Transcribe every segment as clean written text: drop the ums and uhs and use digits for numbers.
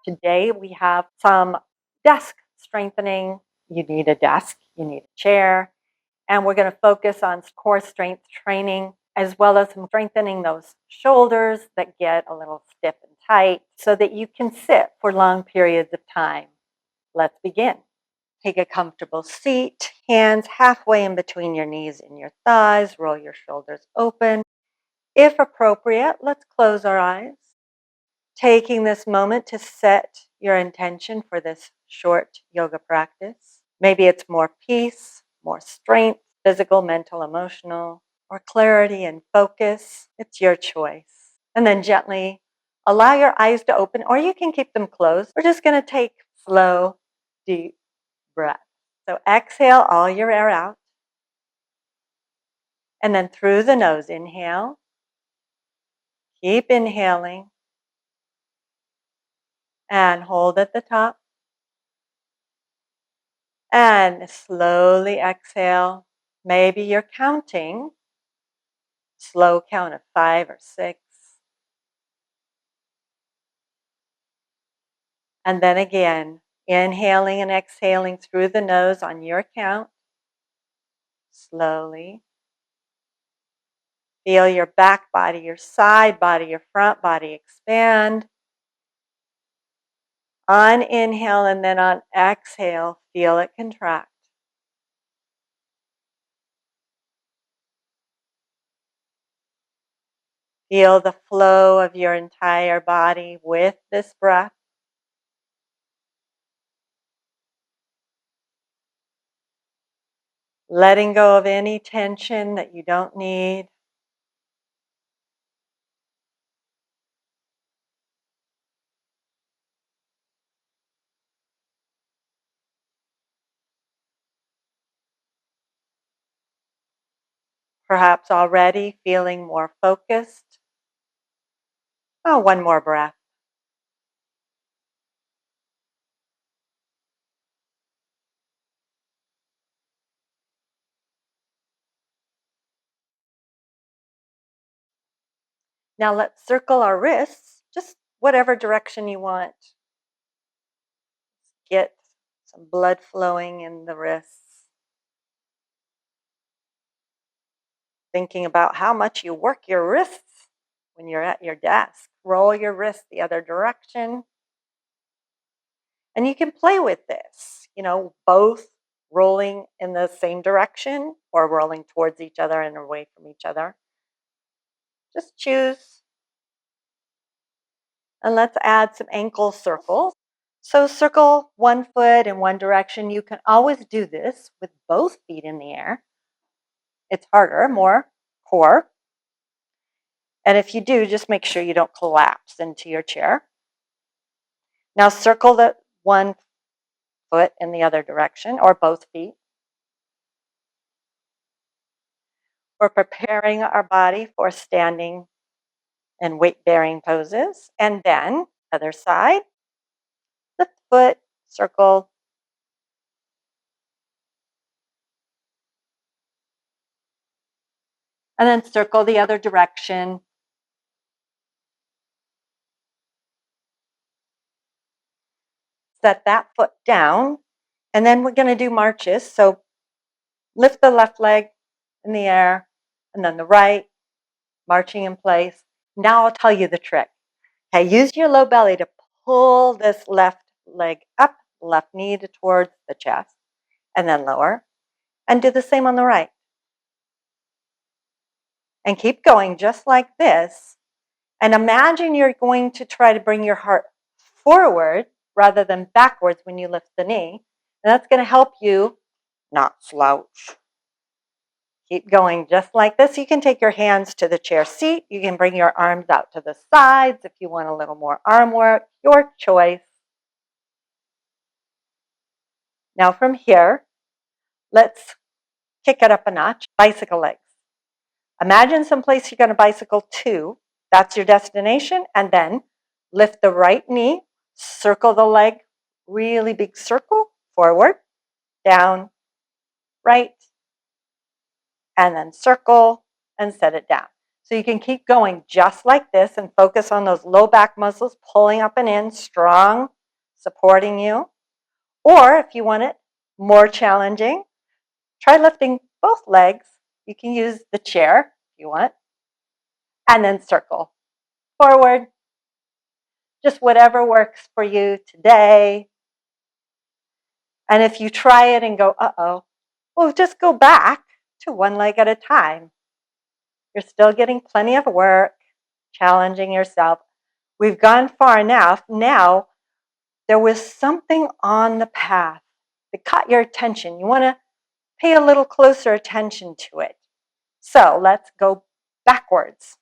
Today we have some desk strengthening. You need a desk, you need a chair, and we're going to focus on core strength training as well as strengthening those shoulders that get a little stiff and tight so that you can sit for long periods of time. Let's begin. Take a comfortable seat, hands halfway in between your knees and your thighs, roll your shoulders open. If appropriate, let's close our eyes. Taking this moment to set your intention for this short yoga practice. Maybe it's more peace, more strength, physical, mental, emotional, or clarity and focus. It's your choice. And then gently allow your eyes to open, or you can keep them closed. We're just going to take slow, deep breath. So exhale all your air out. And then through the nose, inhale. Keep inhaling. And hold at the top. And slowly exhale. Maybe you're counting. Slow count of 5 or 6. And then again, inhaling and exhaling through the nose on your count. Slowly. Feel your back body, your side body, your front body expand. On inhale and then on exhale, feel it contract. Feel the flow of your entire body with this breath. Letting go of any tension that you don't need. Perhaps already feeling more focused. Oh, one more breath. Now let's circle our wrists, just whatever direction you want. Get some blood flowing in the wrists. Thinking about how much you work your wrists when you're at your desk. Roll your wrist the other direction. And you can play with this, both rolling in the same direction or rolling towards each other and away from each other. Just choose. And let's add some ankle circles. So circle one foot in one direction. You can always do this with both feet in the air. It's harder, more core. And if you do, just make sure you don't collapse into your chair. Now circle the one foot in the other direction or both feet. We're preparing our body for standing and weight-bearing poses. And then other side, lift foot, circle. And then circle the other direction. Set that foot down. And then we're going to do marches. So lift the left leg in the air and then the right, marching in place. Now I'll tell you the trick. Okay, use your low belly to pull this left leg up, left knee towards the chest, and then lower. And do the same on the right. And keep going just like this. And imagine you're going to try to bring your heart forward rather than backwards when you lift the knee. And that's going to help you not slouch. Keep going just like this. You can take your hands to the chair seat. You can bring your arms out to the sides if you want a little more arm work. Your choice. Now from here, let's kick it up a notch. Bicycle legs. Imagine someplace you're going to bicycle to. That's your destination. And then lift the right knee, circle the leg, really big circle, forward, down, right, and then circle and set it down. So you can keep going just like this and focus on those low back muscles pulling up and in, strong, supporting you. Or if you want it more challenging, try lifting both legs. You can use the chair if you want, and then circle forward. Just whatever works for you today. And if you try it and go, uh-oh, well, just go back to one leg at a time. You're still getting plenty of work, challenging yourself. We've gone far enough. Now, there was something on the path that caught your attention. You want to pay a little closer attention to it. So let's go backwards,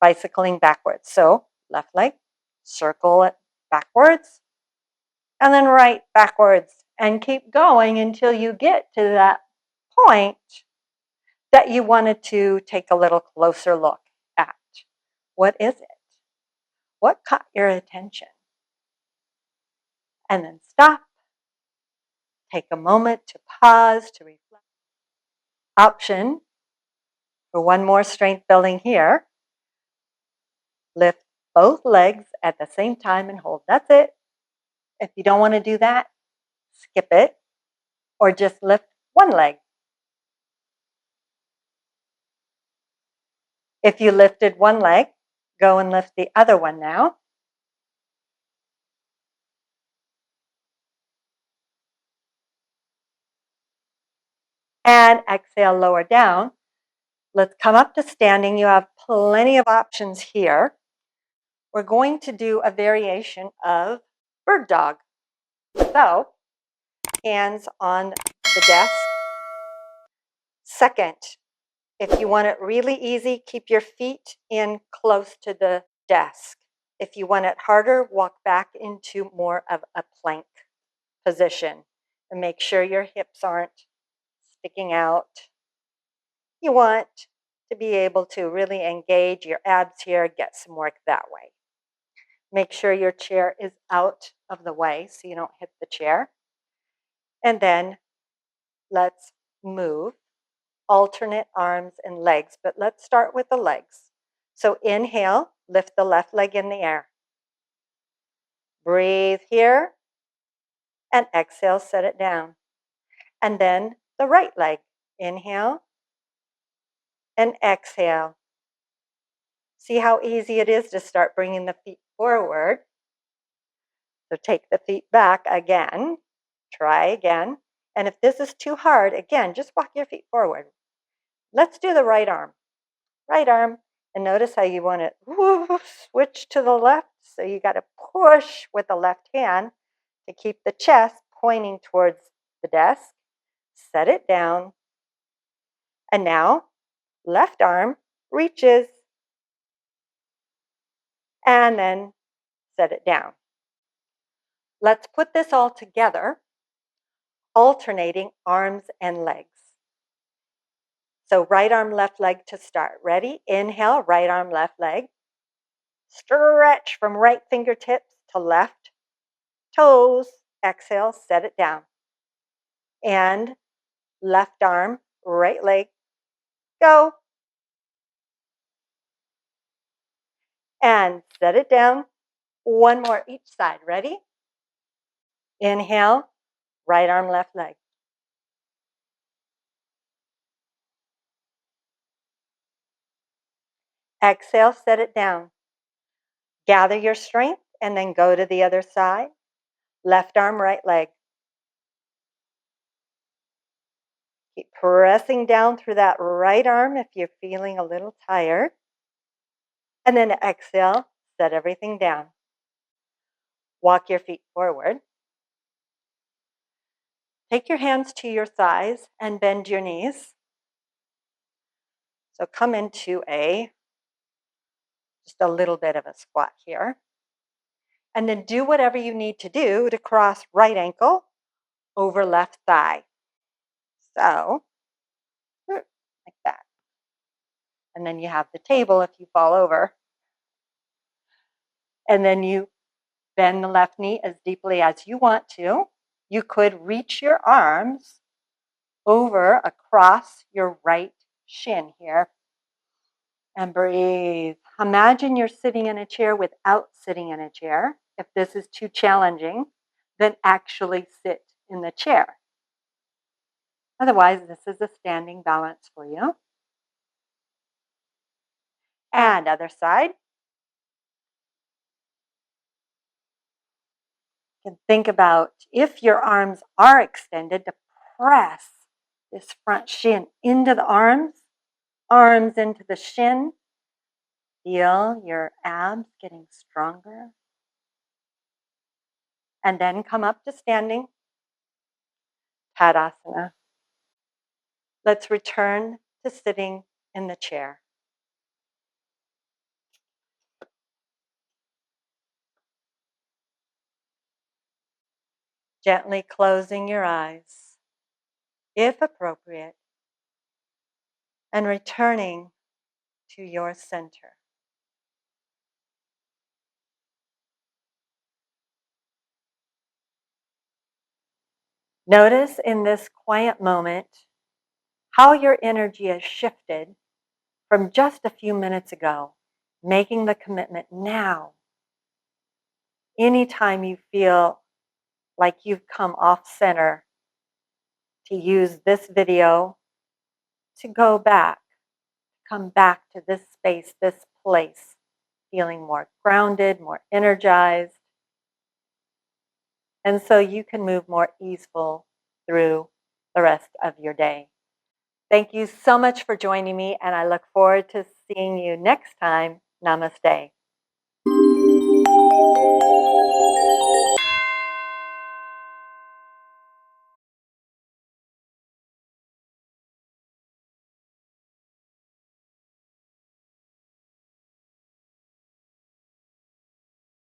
bicycling backwards. So left leg, circle it backwards, and then right backwards, and keep going until you get to that point that you wanted to take a little closer look at. What is it? What caught your attention? And then stop. Take a moment to pause, to reflect. Option for one more strength building here. Lift both legs at the same time and hold. That's it. If you don't want to do that, skip it or just lift one leg. If you lifted one leg, go and lift the other one now. And exhale, lower down. Let's come up to standing. You have plenty of options here. We're going to do a variation of bird dog. So, hands on the desk. Second, if you want it really easy, keep your feet in close to the desk. If you want it harder, walk back into more of a plank position and make sure your hips aren't sticking out. You want to be able to really engage your abs here, get some work that way. Make sure your chair is out of the way so you don't hit the chair. And then let's move alternate arms and legs, but let's start with the legs. So inhale, lift the left leg in the air. Breathe here and exhale, set it down. And then the right leg. Inhale and exhale. See how easy it is to start bringing the feet forward. So take the feet back again. Try again. And if this is too hard, again, just walk your feet forward. Let's do the right arm. Right arm. And notice how you want to switch to the left. So you got to push with the left hand to keep the chest pointing towards the desk. Set it down. And now, left arm reaches. And then set it down. Let's put this all together, alternating arms and legs. So right arm, left leg to start. Ready? Inhale, right arm, left leg. Stretch from right fingertips to left toes. Exhale, set it down. And left arm, right leg, go. And set it down. One more each side. Ready? Inhale, right arm, left leg. Exhale, set it down. Gather your strength and then go to the other side. Left arm, right leg. Keep pressing down through that right arm if you're feeling a little tired. And then exhale, set everything down. Walk your feet forward. Take your hands to your thighs and bend your knees. So come into just a little bit of a squat here. And then do whatever you need to do to cross right ankle over left thigh. So, like that. And then you have the table if you fall over. And then you bend the left knee as deeply as you want to. You could reach your arms over across your right shin here And breathe. Imagine you're sitting in a chair without sitting in a chair. If this is too challenging, then actually sit in the chair. Otherwise, this is a standing balance for you. And other side. You can think about if your arms are extended to press this front shin into the arms into the shin. Feel your abs getting stronger. And then come up to standing. Tadasana. Let's return to sitting in the chair. Gently closing your eyes, if appropriate, and returning to your center. Notice in this quiet moment how your energy has shifted from just a few minutes ago, making the commitment now. Anytime you feel like you've come off center, to use this video to go back, come back to this space, this place, feeling more grounded, more energized. And so you can move more easeful through the rest of your day. Thank you so much for joining me, and I look forward to seeing you next time. Namaste.